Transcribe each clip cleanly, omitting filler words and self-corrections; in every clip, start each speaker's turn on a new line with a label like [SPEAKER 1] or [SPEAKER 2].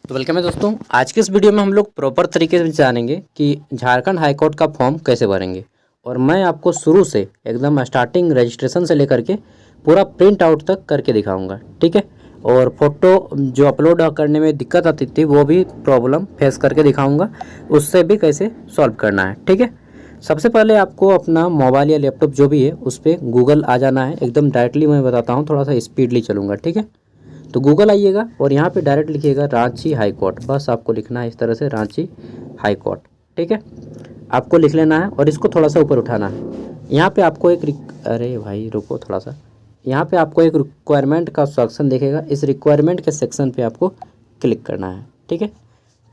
[SPEAKER 1] तो वेलकम है दोस्तों। आज के इस वीडियो में हम लोग प्रॉपर तरीके से जानेंगे कि झारखंड हाई कोर्ट का फॉर्म कैसे भरेंगे। और मैं आपको शुरू से एकदम स्टार्टिंग रजिस्ट्रेशन से लेकर के पूरा प्रिंट आउट तक करके दिखाऊंगा, ठीक है। और फोटो जो अपलोड करने में दिक्कत आती थी वो भी प्रॉब्लम फेस करके दिखाऊंगा, उससे भी कैसे सॉल्व करना है, ठीक है। सबसे पहले आपको अपना मोबाइल या लैपटॉप जो भी है उस पर गूगल आ जाना है। एकदम डायरेक्टली मैं बताता हूँ, थोड़ा सा स्पीडली चलूँगा, ठीक है। तो गूगल आइएगा और यहाँ पे डायरेक्ट लिखिएगा रांची हाई कोर्ट। बस आपको लिखना है इस तरह से रांची हाई कोर्ट, ठीक है। आपको लिख लेना है और इसको थोड़ा सा ऊपर उठाना है। यहाँ पे आपको अरे भाई रुको थोड़ा सा। यहाँ पे आपको एक रिक्वायरमेंट का सेक्शन दिखेगा, इस रिक्वायरमेंट के सेक्शन पे आपको क्लिक करना है, ठीक है।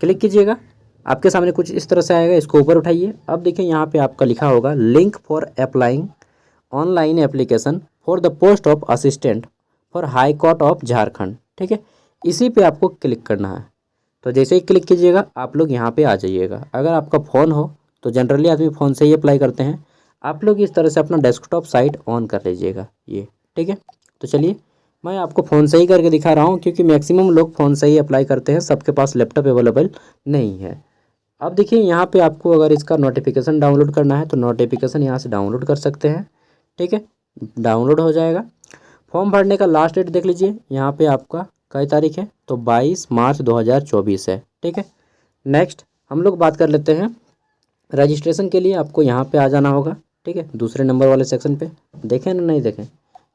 [SPEAKER 1] क्लिक कीजिएगा, आपके सामने कुछ इस तरह से आएगा। इसको ऊपर उठाइए। अब देखिए यहाँ पे आपका लिखा होगा link for applying online application for the post of assistant for high court of Jharkhand, ठीक है। इसी पे आपको क्लिक करना है। तो जैसे ही क्लिक कीजिएगा आप लोग यहाँ पे आ जाइएगा। अगर आपका फ़ोन हो तो जनरली आदमी फ़ोन से ही अप्लाई करते हैं। आप लोग इस तरह से अपना डेस्कटॉप साइट ऑन कर लीजिएगा ये, ठीक है। तो चलिए मैं आपको फ़ोन से ही करके दिखा रहा हूँ, क्योंकि मैक्सिमम लोग फ़ोन से ही अप्लाई करते हैं, सबके पास लैपटॉप अवेलेबल नहीं है। अब देखिए यहाँ पे आपको अगर इसका नोटिफिकेशन डाउनलोड करना है तो नोटिफिकेशन यहाँ से डाउनलोड कर सकते हैं, ठीक है। डाउनलोड हो जाएगा। फॉर्म भरने का लास्ट डेट देख लीजिए, यहाँ पे आपका कई तारीख है तो 22 मार्च 2024 है, ठीक है। नेक्स्ट हम लोग बात कर लेते हैं रजिस्ट्रेशन के लिए। आपको यहाँ पे आ जाना होगा, ठीक है, दूसरे नंबर वाले सेक्शन पे। देखें ना, नहीं देखें,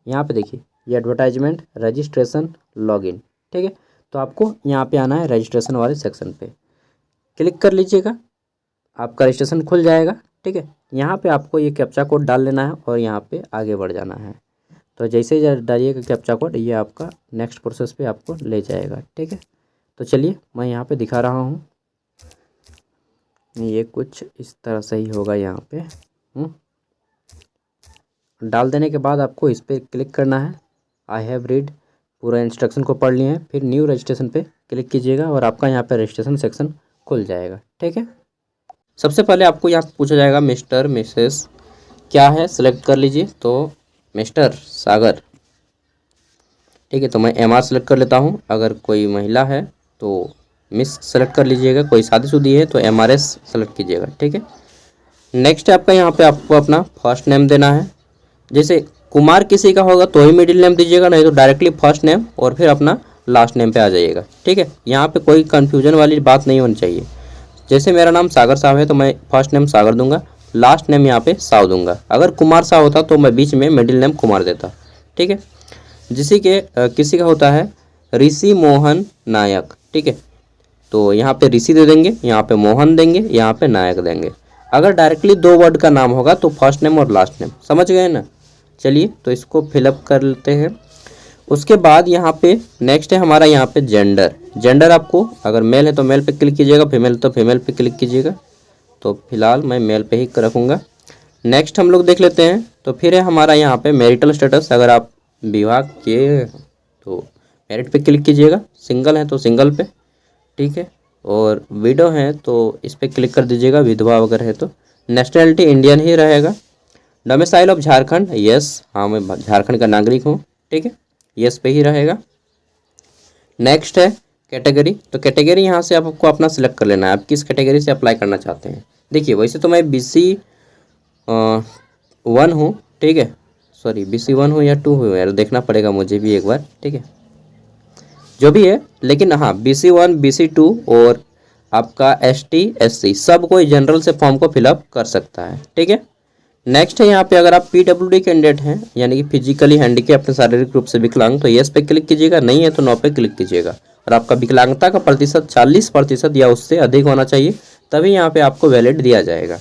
[SPEAKER 1] यहाँ पे देखिए ये एडवर्टाइजमेंट रजिस्ट्रेशन लॉगिन, ठीक है। तो आपको यहाँ पे आना है रजिस्ट्रेशन वाले सेक्शन पे, क्लिक कर लीजिएगा, आपका रजिस्ट्रेशन खुल जाएगा, ठीक है। यहाँ पे आपको ये कैप्चा कोड डाल लेना है और यहाँ पे आगे बढ़ जाना है। तो जैसे ही डालिएगा कैप्चा कोड, ये आपका नेक्स्ट प्रोसेस पे आपको ले जाएगा, ठीक है। तो चलिए मैं यहाँ पे दिखा रहा हूँ, ये कुछ इस तरह से ही होगा। यहाँ पे डाल देने के बाद आपको इस पर क्लिक करना है। आई हैव रीड, पूरा इंस्ट्रक्शन को पढ़ लिए हैं। फिर न्यू रजिस्ट्रेशन पे क्लिक कीजिएगा और आपका यहाँ पे रजिस्ट्रेशन सेक्शन खुल जाएगा, ठीक है। सबसे पहले आपको यहाँ पूछा जाएगा मिस्टर मिसेस क्या है, सेलेक्ट कर लीजिए। तो मिस्टर सागर, ठीक है। तो मैं MR सेलेक्ट कर लेता हूँ। अगर कोई महिला है तो मिस सेलेक्ट कर लीजिएगा, कोई शादीशुदी है तो MRS सेलेक्ट कीजिएगा, ठीक है। नेक्स्ट आपका यहाँ पे आपको अपना फर्स्ट नेम देना है। जैसे कुमार किसी का होगा तो ही मिडिल नेम दीजिएगा, नहीं तो डायरेक्टली फर्स्ट नेम और फिर अपना लास्ट नेम पे आ जाइएगा, ठीक है। यहाँ पे कोई कन्फ्यूजन वाली बात नहीं होनी चाहिए। जैसे मेरा नाम सागर साहब है तो मैं फर्स्ट नेम सागर दूंगा, लास्ट नेम यहाँ पे साव दूंगा। अगर कुमार साव होता तो मैं बीच में मिडिल नेम कुमार देता, ठीक है। किसी का होता है ऋषि मोहन नायक, ठीक है। तो यहाँ पे ऋषि दे देंगे, यहाँ पे मोहन देंगे, यहाँ पे नायक देंगे। अगर डायरेक्टली 2 वर्ड का नाम होगा तो फर्स्ट नेम और लास्ट नेम, समझ गए ना। चलिए तो इसको फिलअप कर लेते हैं। उसके बाद यहाँ पे नेक्स्ट है हमारा यहाँ पे जेंडर आपको अगर मेल है तो मेल पे क्लिक कीजिएगा, फीमेल तो फीमेल पे क्लिक कीजिएगा। तो फिलहाल मैं मेल पे ही रखूँगा। नेक्स्ट हम लोग देख लेते हैं। तो फिर है हमारा यहाँ पे मैरिटल स्टेटस, अगर आप विवाह किए तो मैरिट पे क्लिक कीजिएगा, सिंगल है तो सिंगल पे, ठीक है। और विडो है तो इस पर क्लिक कर दीजिएगा, विधवा वगैरह है तो। नेशनैलिटी इंडियन ही रहेगा। डोमिसाइल ऑफ झारखंड, यस, हाँ मैं झारखंड का नागरिक हूँ, ठीक है, यस पे ही रहेगा। नेक्स्ट है कैटेगरी। तो कैटेगरी यहाँ से आपको अपना सिलेक्ट कर लेना है, आप किस कैटेगरी से अप्लाई करना चाहते हैं। देखिए वैसे तो मैं BC1 हूँ, ठीक है, सॉरी BC1 हूँ या 2 हूँ यार, देखना पड़ेगा मुझे भी एक बार, ठीक है, जो भी है। लेकिन हाँ BC1 BC2 और आपका ST SC सब कोई जनरल से फॉर्म को फिलअप कर सकता है, ठीक है। नेक्स्ट है यहाँ पे अगर आप PWD कैंडिडेट हैं, यानी कि फिजिकली हैंडीकैप अपने शारीरिक रूप से विकलांग, तो यस पे क्लिक कीजिएगा, नहीं है तो नो पे क्लिक कीजिएगा। और आपका विकलांगता का प्रतिशत 40% या उससे अधिक होना चाहिए, तभी यहाँ पे आपको वैलिड दिया जाएगा।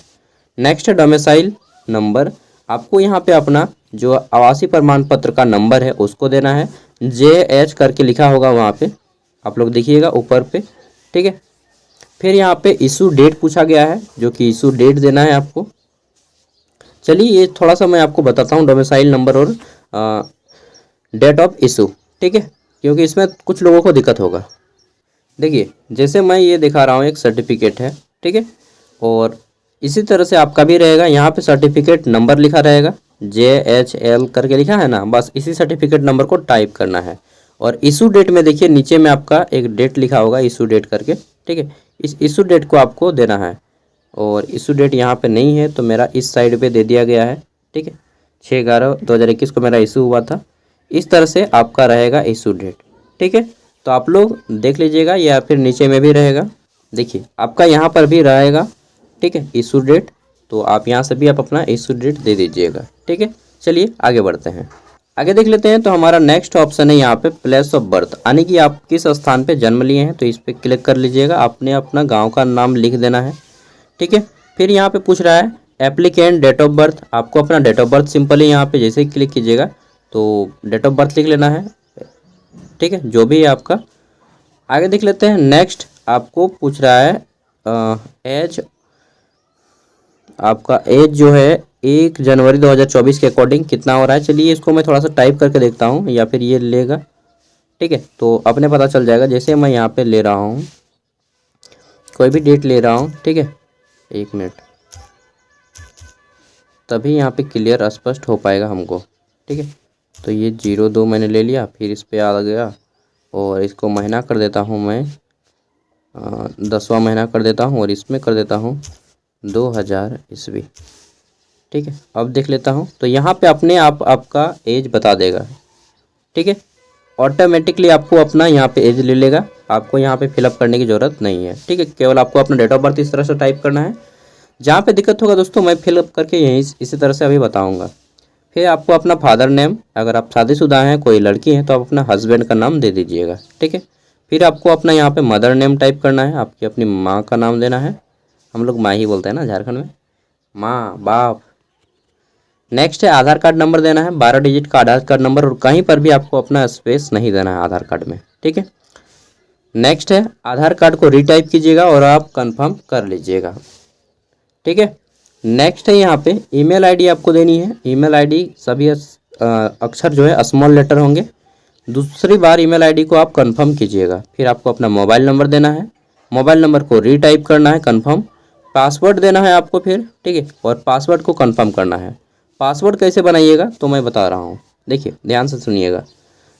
[SPEAKER 1] नेक्स्ट है डोमिसाइल नंबर, आपको यहाँ पे अपना जो आवासीय प्रमाण पत्र का नंबर है उसको देना है। JH करके लिखा होगा वहाँ पे, आप लोग देखिएगा ऊपर पे, ठीक है। फिर यहाँ पे इशू डेट पूछा गया है, जो कि इशू डेट देना है आपको। चलिए ये थोड़ा सा मैं आपको बताता हूँ डोमिसाइल नंबर और डेट ऑफ इशू, ठीक है, क्योंकि इसमें कुछ लोगों को दिक्कत होगा। देखिए जैसे मैं ये दिखा रहा हूँ, एक सर्टिफिकेट है, ठीक है, और इसी तरह से आपका भी रहेगा। यहाँ पे सर्टिफिकेट नंबर लिखा रहेगा, JHL करके लिखा है ना, बस इसी सर्टिफिकेट नंबर को टाइप करना है। और इशू डेट में देखिए नीचे में आपका एक डेट लिखा होगा इशू डेट करके, ठीक है। इस इशू डेट को आपको देना है और इशू डेट यहाँ पे नहीं है तो मेरा इस साइड पे दे दिया गया है, ठीक है। 6/11/2021 को मेरा इशू हुआ था। इस तरह से आपका रहेगा इशू डेट, ठीक है। तो आप लोग देख लीजिएगा या फिर नीचे में भी रहेगा, देखिए आपका यहाँ पर भी रहेगा, ठीक है, इशू डेट। तो आप यहाँ से भी आप अपना इशू डेट दे दीजिएगा, ठीक है। चलिए आगे बढ़ते हैं, आगे देख लेते हैं। तो हमारा नेक्स्ट ऑप्शन है यहाँ पे प्लेस ऑफ बर्थ, यानी कि आप किस स्थान पे जन्म लिए हैं, तो इस पर क्लिक कर लीजिएगा। आपने अपना गांव का नाम लिख देना है, ठीक है। फिर यहाँ पे पूछ रहा है एप्लीकेंट डेट ऑफ बर्थ, आपको अपना डेट ऑफ बर्थ सिंपली यहाँ पे जैसे ही क्लिक कीजिएगा तो डेट ऑफ बर्थ लिख लेना है, ठीक है, जो भी है आपका। आगे देख लेते हैं। नेक्स्ट आपको पूछ रहा है एज, आपका एज जो है 1 जनवरी 2024 के अकॉर्डिंग कितना हो रहा है। चलिए इसको मैं थोड़ा सा टाइप करके देखता हूँ या फिर ये लेगा, ठीक है, तो अपने पता चल जाएगा। जैसे मैं यहाँ पे ले रहा हूँ, कोई भी डेट ले रहा हूँ, ठीक है, 1 मिनट, तभी यहाँ पे क्लियर स्पष्ट हो पाएगा हमको, ठीक है। तो ये 02 मैंने ले लिया, फिर इस पर आ गया और इसको महीना कर देता हूँ मैं 10वां महीना कर देता हूँ और इसमें कर देता हूँ 2000 ईस्वी, ठीक है। अब देख लेता हूँ तो यहाँ पे अपने आप आपका एज बता देगा, ठीक है। ऑटोमेटिकली आपको अपना यहाँ पे एज ले लेगा, आपको यहाँ पे फिलअप करने की ज़रूरत नहीं है, ठीक है। केवल आपको अपना डेट ऑफ बर्थ इस तरह से टाइप करना है। जहाँ पे दिक्कत होगा दोस्तों मैं फिलअप करके यहीं इसी तरह से अभी बताऊँगा। फिर आपको अपना फादर नेम, अगर आप शादीशुदा हैं, कोई लड़की हैं तो आप अपना हस्बैंड का नाम दे दीजिएगा, ठीक है। फिर आपको अपना यहाँ पे मदर नेम टाइप करना है, आपकी अपनी माँ का नाम देना है। हम लोग माँ ही बोलते हैं ना झारखंड में, माँ बाप। नेक्स्ट है आधार कार्ड नंबर देना है, 12 डिजिट का आधार कार्ड नंबर, और कहीं पर भी आपको अपना स्पेस नहीं देना है आधार कार्ड में, ठीक है। नेक्स्ट है आधार कार्ड को रीटाइप कीजिएगा और आप कंफर्म कर लीजिएगा, ठीक है। नेक्स्ट है यहाँ पे ईमेल आईडी आपको देनी है। ईमेल आईडी सभी अक्षर जो है स्मॉल लेटर होंगे। दूसरी बार ईमेल आईडी को आप कंफर्म कीजिएगा। फिर आपको अपना मोबाइल नंबर देना है, मोबाइल नंबर को रीटाइप करना है, कंफर्म। पासवर्ड देना है आपको फिर, ठीक है, और पासवर्ड को कंफर्म करना है। पासवर्ड कैसे बनाइएगा तो मैं बता रहा हूँ, देखिए ध्यान से सुनिएगा।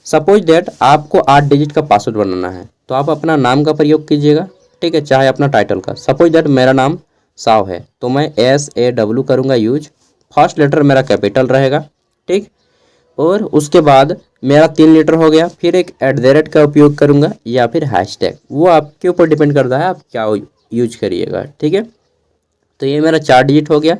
[SPEAKER 1] सपोज दैट आपको 8 डिजिट का पासवर्ड बनाना है तो आप अपना नाम का प्रयोग कीजिएगा, ठीक है, चाहे अपना टाइटल का। सपोज दैट मेरा नाम साव है तो मैं SAW करूँगा यूज, फर्स्ट लेटर मेरा कैपिटल रहेगा, ठीक। और उसके बाद मेरा 3 लेटर हो गया, फिर एक @ का उपयोग करूँगा या फिर हैशटैग, वो आपके ऊपर डिपेंड करता है आप क्या यूज करिएगा, ठीक है। तो ये मेरा 4 डिजिट हो गया।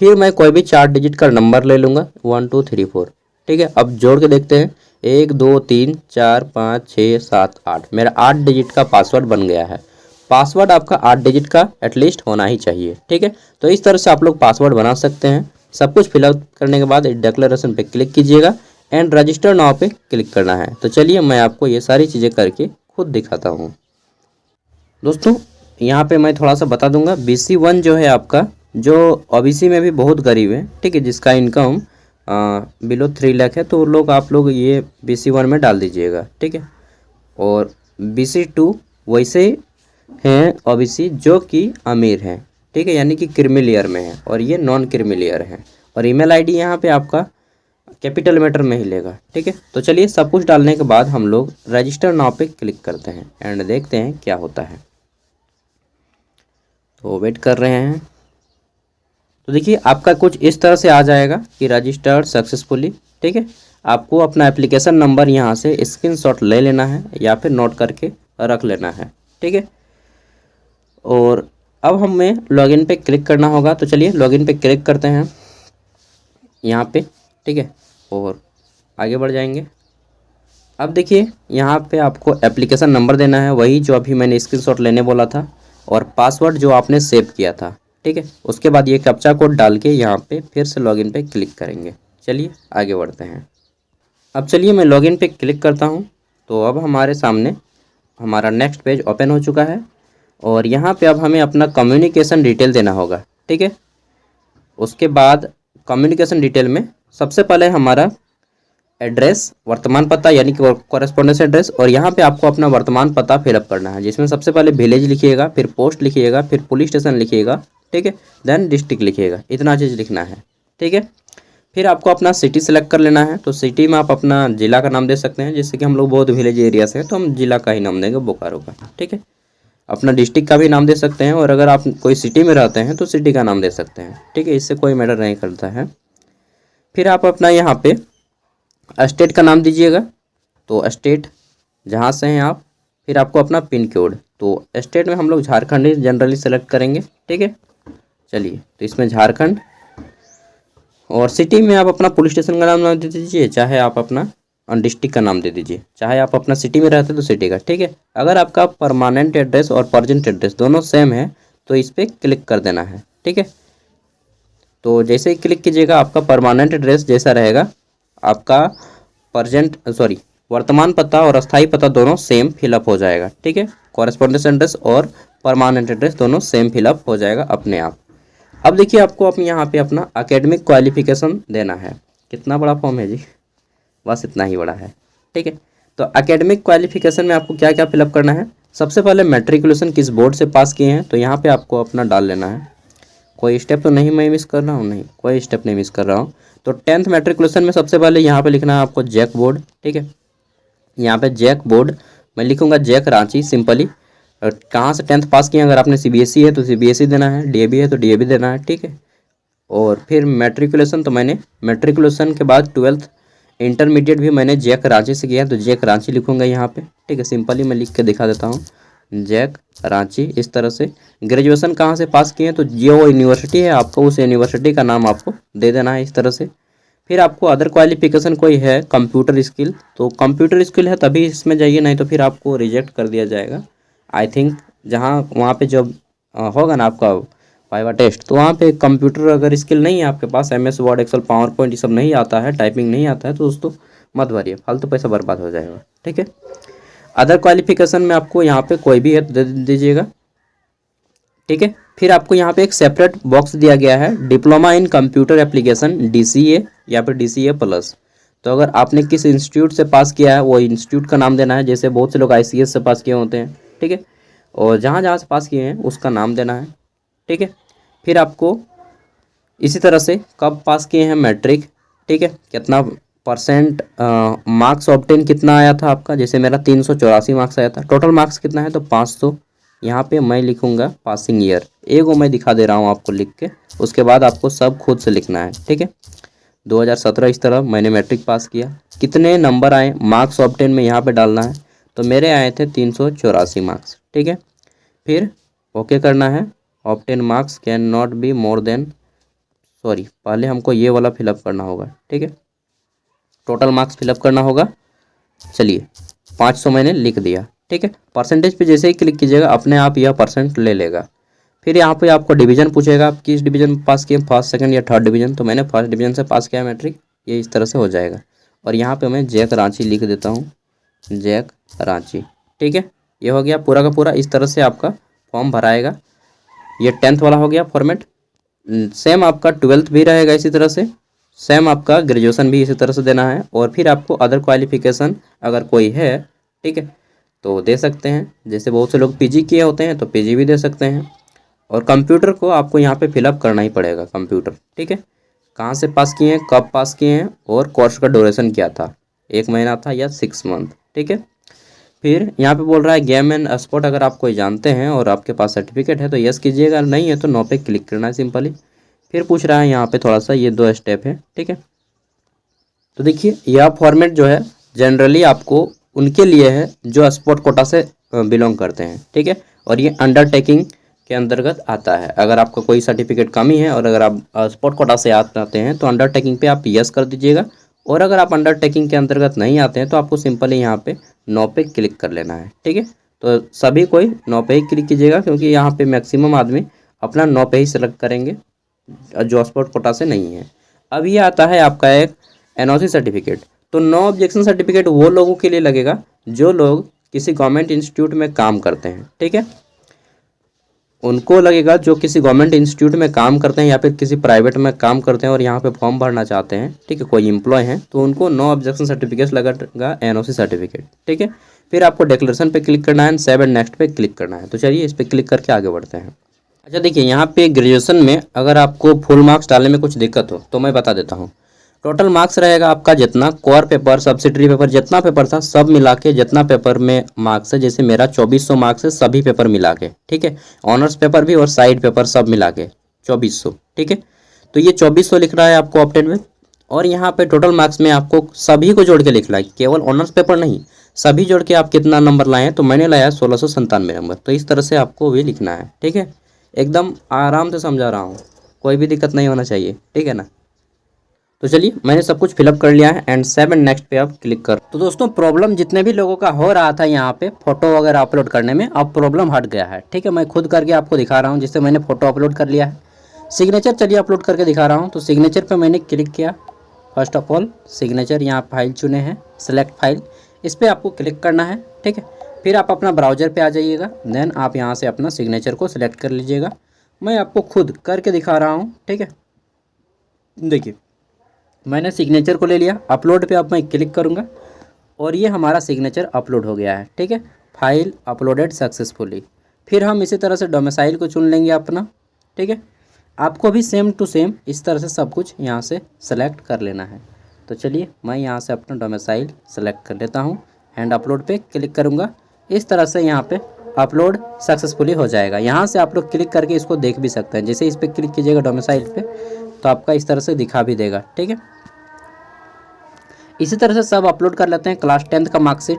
[SPEAKER 1] फिर मैं कोई भी 4 डिजिट का नंबर ले लूँगा 1 2 3 4, ठीक है। अब जोड़ के देखते हैं 1 2 3 4 5 6 7 8, मेरा 8 डिजिट का पासवर्ड बन गया है। पासवर्ड आपका 8 डिजिट का एटलीस्ट होना ही चाहिए, ठीक है। तो इस तरह से आप लोग पासवर्ड बना सकते हैं। सब कुछ फिलअप करने के बाद डिक्लेरेशन पे क्लिक कीजिएगा एंड रजिस्टर नाउ पे क्लिक करना है। तो चलिए मैं आपको ये सारी चीज़ें करके खुद दिखाता हूँ। दोस्तों यहाँ पे मैं थोड़ा सा बता दूंगा, BC1 जो है आपका, जो OBC में भी बहुत गरीब है, ठीक है, जिसका इनकम बिलो 3 लाख है, तो लोग आप लोग ये BC1 में डाल दीजिएगा, ठीक है। और BC2 वैसे हैं OBC जो कि अमीर हैं, ठीक है, यानी कि क्रीमी लेयर में है, और ये नॉन क्रीमी लेयर है। और ईमेल आईडी यहाँ पे आपका कैपिटल लेटर में ही लेगा, ठीक है। तो चलिए सब कुछ डालने के बाद हम लोग रजिस्टर नाउ पे क्लिक करते हैं एंड देखते हैं क्या होता है। तो वेट कर रहे हैं। तो देखिए आपका कुछ इस तरह से आ जाएगा कि रजिस्टर्ड सक्सेसफुली, ठीक है। आपको अपना एप्लीकेशन नंबर यहाँ से स्क्रीनशॉट ले लेना है या फिर नोट करके रख लेना है, ठीक है। और अब हमें लॉगिन पे क्लिक करना होगा। तो चलिए लॉगिन पे क्लिक करते हैं यहाँ पे, ठीक है, और आगे बढ़ जाएंगे। अब देखिए यहाँ पे आपको एप्लीकेशन नंबर देना है, वही जो अभी मैंने स्क्रीनशॉट लेने बोला था, और पासवर्ड जो आपने सेव किया था, ठीक है। उसके बाद ये कैप्चा कोड डाल के यहाँ पे फिर से लॉगिन पे क्लिक करेंगे। चलिए आगे बढ़ते हैं। अब चलिए मैं लॉगिन पे क्लिक करता हूँ। तो अब हमारे सामने हमारा नेक्स्ट पेज ओपन हो चुका है और यहाँ पे अब हमें अपना कम्युनिकेशन डिटेल देना होगा, ठीक है। उसके बाद कम्युनिकेशन डिटेल में सबसे पहले हमारा एड्रेस, वर्तमान पता यानी कि कॉरेस्पॉन्डेंस एड्रेस, और यहाँ पे आपको अपना वर्तमान पता फिलअप करना है, जिसमें सबसे पहले विलेज लिखिएगा, फिर पोस्ट लिखिएगा, फिर पुलिस स्टेशन लिखिएगा, ठीक है, देन डिस्ट्रिक्ट लिखिएगा। इतना चीज़ लिखना है, ठीक है। फिर आपको अपना सिटी सेलेक्ट कर लेना है। तो सिटी में आप अपना ज़िला का नाम दे सकते हैं, जैसे कि हम लोग बहुत विलेज एरिया से हैं तो हम ज़िला का ही नाम देंगे, बोकारो का। ठीक है, अपना डिस्ट्रिक्ट का भी नाम दे सकते हैं, और अगर आप कोई सिटी में रहते हैं तो सिटी का नाम दे सकते हैं। ठीक है, इससे कोई मैटर नहीं करता है। फिर आप अपना यहाँ पे स्टेट का नाम दीजिएगा, तो स्टेट जहाँ से हैं आप। फिर आपको अपना पिन कोड, तो स्टेट में हम लोग झारखंड ही जनरली सेलेक्ट करेंगे। ठीक है, चलिए, तो इसमें झारखंड। और सिटी में आप अपना पुलिस स्टेशन का नाम दे दीजिए, चाहे आप अपना डिस्ट्रिक्ट का नाम दे दीजिए, चाहे आप अपना सिटी में रहते तो सिटी का। ठीक है, अगर आपका परमानेंट एड्रेस और प्रेजेंट एड्रेस दोनों सेम है तो इस पर क्लिक कर देना है। ठीक है, तो जैसे ही क्लिक कीजिएगा आपका परमानेंट एड्रेस जैसा रहेगा, आपका वर्तमान पता और अस्थाई पता दोनों सेम फिलअप हो जाएगा। ठीक है, कॉरेस्पॉन्डेंस एड्रेस और परमानेंट एड्रेस दोनों सेम फिलअप हो जाएगा अपने आप। अब देखिए, आपको अपने यहाँ पे अपना एकेडमिक क्वालिफिकेशन देना है। कितना बड़ा फॉर्म है जी, बस इतना ही बड़ा है। ठीक है, तो एकेडमिक क्वालिफिकेशन में आपको क्या क्या फिलअप करना है। सबसे पहले मैट्रिकुलेशन किस बोर्ड से पास किए हैं, तो यहाँ पे आपको अपना डाल लेना है। कोई स्टेप तो नहीं मैं मिस कर रहा हूँ, नहीं कोई स्टेप नहीं मिस कर रहा हूँ। तो 10th मैट्रिकुलेशन में सबसे पहले यहाँ पे लिखना है आपको जैक बोर्ड। ठीक है, यहाँ पे जैक बोर्ड मैं लिखूँगा जैक रांची सिंपली। और कहाँ से 10th पास किए, अगर आपने CBSE है तो CBSE देना है, DAV है तो DAV देना है। ठीक है, और फिर मैट्रिकुलेशन, तो मैंने मैट्रिकुलेशन के बाद 12th इंटरमीडिएट भी मैंने जैक रांची से किया है, तो जैक रांची लिखूँगा यहाँ पे। ठीक है, सिंपली मैं लिख के दिखा देता हूँ, जैक रांची इस तरह से। ग्रेजुएशन कहाँ से पास किए हैं, तो जो यूनिवर्सिटी है आपको उस यूनिवर्सिटी का नाम आपको दे देना है इस तरह से। फिर आपको अदर क्वालिफिकेशन कोई है, कंप्यूटर स्किल, तो कंप्यूटर स्किल है तभी इसमें जाइए, नहीं तो फिर आपको रिजेक्ट कर दिया जाएगा। आई थिंक जहाँ वहाँ पे जब होगा ना आपका वाइवा टेस्ट, तो वहाँ पे कंप्यूटर अगर स्किल नहीं है आपके पास, MS Word Excel PowerPoint ये सब नहीं आता है, टाइपिंग नहीं आता है, तो दोस्तों मत भरिए, फालतू पैसा बर्बाद हो जाएगा। ठीक है, अदर क्वालिफिकेशन में आपको यहाँ पे कोई भी है तो दे दीजिएगा। ठीक है, फिर आपको यहाँ पे एक सेपरेट बॉक्स दिया गया है, diploma in computer application DCA या फिर DCA+। तो अगर आपने किस इंस्टीट्यूट से पास किया है वो इंस्टीट्यूट का नाम देना है, जैसे बहुत से लोग ICS से पास किए होते हैं। ठीक है, और जहाँ जहाँ से पास किए हैं उसका नाम देना है। ठीक है, फिर आपको इसी तरह से कब पास किए हैं मैट्रिक। ठीक है, कितना % मार्क्स ऑब्टेन कितना आया था आपका, जैसे मेरा 384 मार्क्स आया था। टोटल मार्क्स कितना है, तो 500। यहाँ पे मैं लिखूँगा पासिंग ईयर, एगो मैं दिखा दे रहा हूँ आपको लिख के, उसके बाद आपको सब खुद से लिखना है। ठीक है, 2017 इस तरह मैंने मैट्रिक पास किया। कितने नंबर आए मार्क्स ऑब्टेन में यहाँ पे डालना है, तो मेरे आए थे 384 मार्क्स। ठीक है, फिर ओके करना है। Obtain marks can not be more than, पहले हमको ये वाला फिलअप करना होगा। ठीक है, टोटल मार्क्स फिलअप करना होगा। चलिए, 500 मैंने लिख दिया। ठीक है, परसेंटेज पे जैसे ही क्लिक कीजिएगा अपने आप यह % ले लेगा। फिर यहाँ पे आपको डिवीज़न पूछेगा, आप किस डिवीज़न में पास किए, फर्स्ट सेकंड या थर्ड डिवीज़न, तो मैंने फर्स्ट डिवीज़न से पास किया मैट्रिक, ये इस तरह से हो जाएगा। और यहाँ पे मैं जैक रांची लिख देता हूँ, जैक रांची। ठीक है, ये हो गया पूरा का पूरा। इस तरह से आपका फॉर्म भराएगा। ये 10th वाला हो गया फॉर्मेट। सेम आपका 12th भी रहेगा इसी तरह से, सेम आपका ग्रेजुएशन भी इसी तरह से देना है। और फिर आपको अदर क्वालिफिकेशन अगर कोई है, ठीक है, तो दे सकते हैं। जैसे बहुत से लोग PG किए होते हैं तो PG भी दे सकते हैं। और कंप्यूटर को आपको यहाँ पे फिलअप करना ही पड़ेगा, कंप्यूटर। ठीक है, कहाँ से पास किए हैं, कब पास किए हैं, और कोर्स का ड्यूरेशन क्या था, 1 महीना था या 6 मंथ। ठीक है, फिर यहाँ पे बोल रहा है गेम एंड स्पोर्ट, अगर आप कोई जानते हैं और आपके पास सर्टिफिकेट है तो यस कीजिएगा, नहीं है तो नो पे क्लिक करना है सिंपली। फिर पूछ रहा है यहाँ पे थोड़ा सा, ये 2 स्टेप है। ठीक है, तो देखिए यह फॉर्मेट जो है जनरली आपको उनके लिए है जो स्पोर्ट कोटा से बिलोंग करते हैं। ठीक है, और ये अंडरटेकिंग के अंतर्गत आता है। अगर आपका कोई सर्टिफिकेट कमी है और अगर आप स्पोर्ट कोटा से आते हैं तो अंडरटेकिंग पे आप यस कर दीजिएगा। और अगर आप अंडरटेकिंग के अंतर्गत नहीं आते हैं तो आपको सिंपली यहाँ पे नो पे क्लिक कर लेना है। ठीक है, तो सभी कोई नो पे ही क्लिक कीजिएगा, क्योंकि यहाँ पे मैक्सिमम आदमी अपना नो पे ही सेलेक्ट करेंगे जो स्पोर्ट कोटा से नहीं है। अब ये आता है आपका एक NOC सर्टिफिकेट। तो नो ऑब्जेक्शन सर्टिफिकेट वो लोगों के लिए लगेगा जो लोग किसी गवर्नमेंट इंस्टीट्यूट में काम करते हैं। ठीक है, उनको लगेगा जो किसी गवर्नमेंट इंस्टीट्यूट में काम करते हैं या फिर किसी प्राइवेट में काम करते हैं और यहाँ पे फॉर्म भरना चाहते हैं। ठीक है, कोई एम्प्लॉय हैं तो उनको नो ऑब्जेक्शन सर्टिफिकेट लगेगा, NOC सर्टिफिकेट। ठीक है, फिर आपको डिक्लेरेशन पे क्लिक करना है, सेव एंड नेक्स्ट पे क्लिक करना है। तो चलिए इस पर क्लिक करके आगे बढ़ते हैं। अच्छा देखिए, यहाँ पे ग्रेजुएशन में अगर आपको फुल मार्क्स डालने में कुछ दिक्कत हो तो मैं बता देता हूँ। टोटल मार्क्स रहेगा आपका जितना कोर पेपर, सब्सिडरी पेपर, जितना पेपर था सब मिला के जितना पेपर में मार्क्स है, जैसे मेरा 2400 मार्क्स है सभी पेपर मिला के, ठीक है। ऑनर्स पेपर भी और साइड पेपर सब मिला के 2400, ठीक है। तो ये 2400 लिख रहा है आपको ऑप्टेन में। और यहाँ पे टोटल मार्क्स में आपको सभी को जोड़ के लिखना है, केवल ऑनर्स पेपर नहीं, सभी जोड़ के आप कितना नंबर लाए हैं। तो मैंने लाया 1697 नंबर। तो इस तरह से आपको भी लिखना है, ठीक है। एकदम आराम से समझा रहा हूँ, कोई भी दिक्कत नहीं होना चाहिए, ठीक है ना। तो चलिए मैंने सब कुछ फिलअप कर लिया है एंड 7 नेक्स्ट पे आप क्लिक कर। तो दोस्तों प्रॉब्लम जितने भी लोगों का हो रहा था यहाँ पे फोटो वगैरह अपलोड करने में, अब प्रॉब्लम हट गया है, ठीक है। मैं खुद करके आपको दिखा रहा हूँ, जिससे मैंने फोटो अपलोड कर लिया है। सिग्नेचर चलिए अपलोड करके दिखा रहा हूँ। तो सिग्नेचर पे मैंने क्लिक किया। फर्स्ट ऑफ ऑल सिग्नेचर, यहाँ फाइल चुने हैं, सेलेक्ट फाइल, इस पर आपको क्लिक करना है, ठीक है। फिर आप अपना ब्राउज़र पे आ जाइएगा, देन आप यहाँ से अपना सिग्नेचर को सिलेक्ट कर लीजिएगा। मैं आपको खुद करके दिखा रहा हूँ, ठीक है। देखिए मैंने सिग्नेचर को ले लिया, अपलोड पे अब मैं क्लिक करूँगा और ये हमारा सिग्नेचर अपलोड हो गया है, ठीक है। File uploaded successfully. फिर हम इसी तरह से डोमिसाइल को चुन लेंगे अपना, ठीक है। आपको भी सेम टू सेम इस तरह से सब कुछ यहाँ से सेलेक्ट कर लेना है। तो चलिए मैं यहाँ से अपना डोमिसाइल सेलेक्ट कर लेता हूँ एंड अपलोड पे क्लिक करूँगा। इस तरह से यहाँ पे अपलोड सक्सेसफुली हो जाएगा। यहाँ से आप लोग क्लिक करके इसको देख भी सकते हैं। जैसे इस पर क्लिक कीजिएगा डोमिसाइल पे, तो आपका इस तरह से दिखा भी देगा, ठीक है। इसी तरह से सब अपलोड कर लेते हैं। क्लास 10th का मार्कशीट,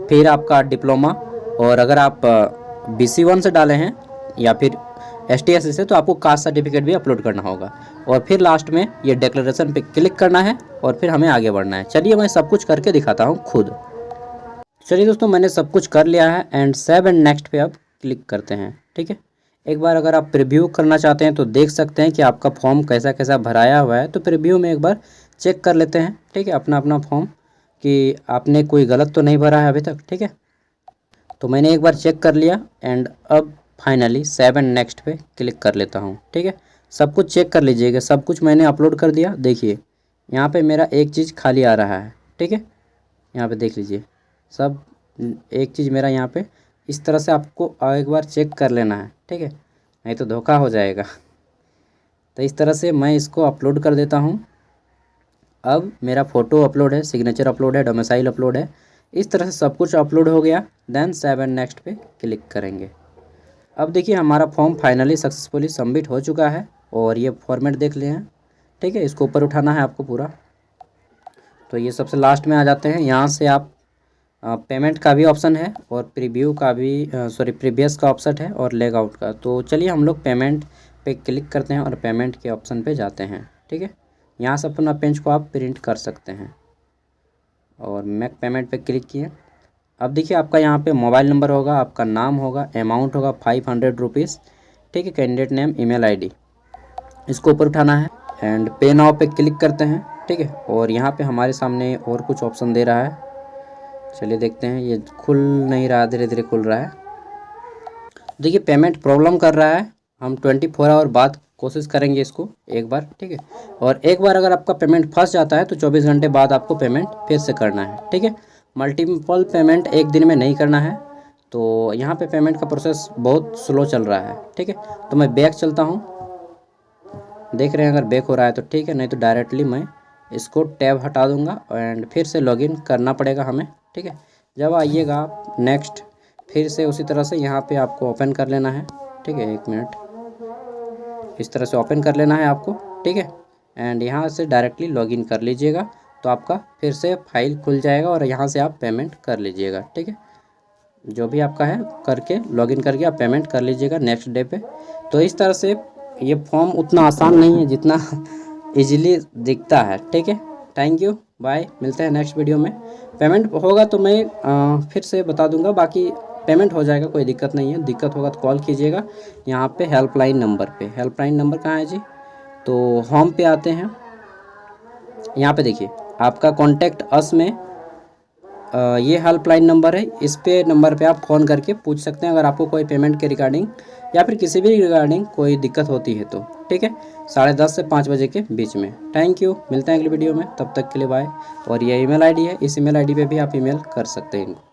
[SPEAKER 1] फिर आपका डिप्लोमा, और अगर आप BC1 से डाले हैं या फिर STS से तो आपको कास्ट सर्टिफिकेट भी अपलोड करना होगा। और फिर लास्ट में ये डिक्लेरेशन पे क्लिक करना है और फिर हमें आगे बढ़ना है। चलिए मैं सब कुछ करके दिखाता हूँ खुद। चलिए दोस्तों मैंने सब कुछ कर लिया है एंड 7 नेक्स्ट पे अब क्लिक करते हैं, ठीक है। एक बार अगर आप प्रीव्यू करना चाहते हैं तो देख सकते हैं कि आपका फॉर्म कैसा कैसा भराया हुआ है। तो प्रीव्यू में एक बार चेक कर लेते हैं, ठीक है, अपना अपना फॉर्म कि आपने कोई गलत तो नहीं भरा है अभी तक, ठीक है। तो मैंने एक बार चेक कर लिया एंड अब फाइनली 7 नेक्स्ट पे क्लिक कर लेता हूँ, ठीक है। सब कुछ चेक कर लीजिएगा, सब कुछ मैंने अपलोड कर दिया। देखिए यहाँ पे मेरा एक चीज़ खाली आ रहा है, ठीक है। यहाँ पे देख लीजिए सब एक चीज़ मेरा यहाँ पे, इस तरह से आपको एक बार चेक कर लेना है, ठीक है, नहीं तो धोखा हो जाएगा। तो इस तरह से मैं इसको अपलोड कर देता हूँ। अब मेरा फ़ोटो अपलोड है, सिग्नेचर अपलोड है, डोमिसाइल अपलोड है, इस तरह से सब कुछ अपलोड हो गया। देन 7 नेक्स्ट पे क्लिक करेंगे। अब देखिए हमारा फॉर्म फाइनली सक्सेसफुली सबमिट हो चुका है और ये फॉर्मेट देख लिए हैं, ठीक है। इसको ऊपर उठाना है आपको पूरा। तो ये सबसे लास्ट में आ जाते हैं। यहाँ से आप पेमेंट का भी ऑप्शन है और प्रीव्यू का भी प्रीवियस का ऑप्शन है और लेग आउट का। तो चलिए हम लोग पेमेंट पे क्लिक करते हैं और पेमेंट के ऑप्शन पे जाते हैं, ठीक है। यहाँ से अपना पेज को आप प्रिंट कर सकते हैं और मेक पेमेंट पे क्लिक किए। अब देखिए आपका यहाँ पे मोबाइल नंबर होगा, आपका नाम होगा, अमाउंट होगा 500 रुपीज़, ठीक है। कैंडिडेट नेम, ईमेल ID, इसको ऊपर उठाना है एंड पे नाउ पे क्लिक करते हैं, ठीक है। और यहाँ पे हमारे सामने और कुछ ऑप्शन दे रहा है, चलिए देखते हैं। ये खुल नहीं रहा, धीरे धीरे खुल रहा है। देखिए पेमेंट प्रॉब्लम कर रहा है, हम 24 आवर बाद कोशिश करेंगे इसको एक बार, ठीक है। और एक बार अगर आपका पेमेंट फंस जाता है तो 24 घंटे बाद आपको पेमेंट फिर से करना है, ठीक है। मल्टीपल पेमेंट एक दिन में नहीं करना है। तो यहाँ पे पेमेंट का प्रोसेस बहुत स्लो चल रहा है, ठीक है। तो मैं बैक चलता हूँ, देख रहे हैं अगर बैक हो रहा है तो ठीक है, नहीं तो डायरेक्टली मैं इसको टैब हटा दूँगा एंड फिर से लॉगिन करना पड़ेगा हमें, ठीक है। जब आइएगा आप नेक्स्ट, फिर से उसी तरह से यहाँ पे आपको ओपन कर लेना है, ठीक है। 1 मिनट, इस तरह से ओपन कर लेना है आपको, ठीक है। एंड यहाँ से डायरेक्टली लॉगिन कर लीजिएगा तो आपका फिर से फाइल खुल जाएगा और यहाँ से आप पेमेंट कर लीजिएगा, ठीक है। जो भी आपका है करके लॉगिन करके आप पेमेंट कर लीजिएगा नेक्स्ट डे पे। तो इस तरह से ये फॉर्म उतना आसान नहीं है जितना इजीली दिखता है, ठीक है। थैंक यू, बाय, मिलते हैं नेक्स्ट वीडियो में। पेमेंट होगा तो मैं फिर से बता दूंगा, बाकी पेमेंट हो जाएगा, कोई दिक्कत नहीं है। दिक्कत होगा तो कॉल कीजिएगा यहाँ पे हेल्पलाइन नंबर पे। हेल्पलाइन नंबर कहाँ है जी? तो होम पे आते हैं, यहाँ पे देखिए आपका कॉन्टैक्ट अस में ये हेल्पलाइन नंबर है। इस पे नंबर पे आप फ़ोन करके पूछ सकते हैं अगर आपको कोई पेमेंट के रिगार्डिंग या फिर किसी भी रिगार्डिंग कोई दिक्कत होती है तो, ठीक है। 10:30 से 5 बजे के बीच में। थैंक यू, मिलते हैं अगली वीडियो में, तब तक के लिए बाय। और ये ईमेल ID है, इस ईमेल ID पे भी आप ईमेल कर सकते हैं इनको।